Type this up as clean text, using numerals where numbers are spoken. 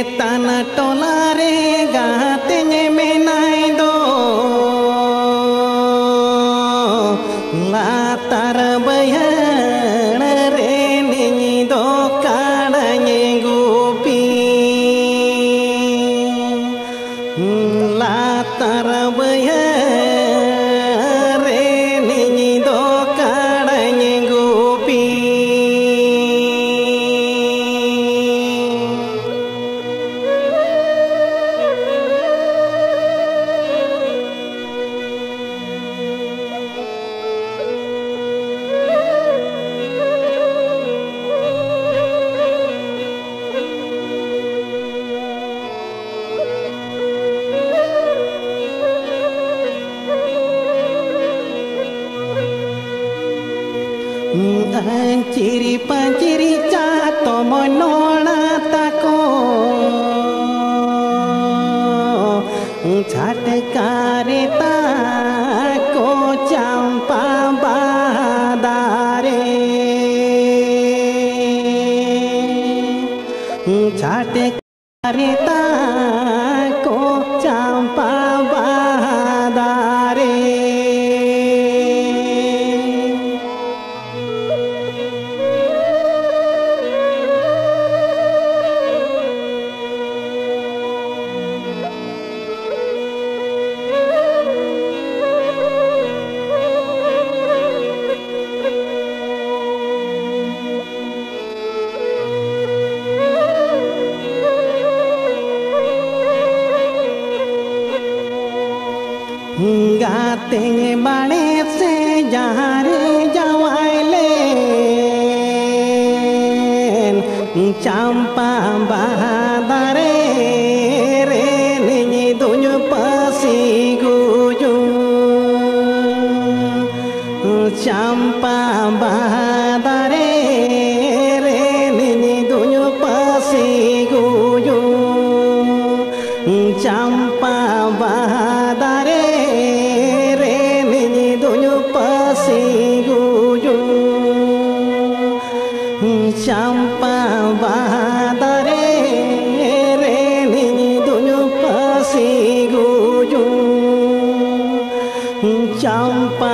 Tanah tolare gatenya menai do latar bayan re ninyi do kadanye gupi latar bayan re ninyi do kadanye gupi Ciri panciri cato monona tako Chatkare tako champa badare Chatkare tako champa badare गाते बड़े से जहारे जवाइले चंपा बहादरे रे निनी दुनु पसी गुजु चंपा बहादरे रे निनी दुनु पसी गुजु चंपा बहादरे Champa badare re nini dunyu pasi guju Champa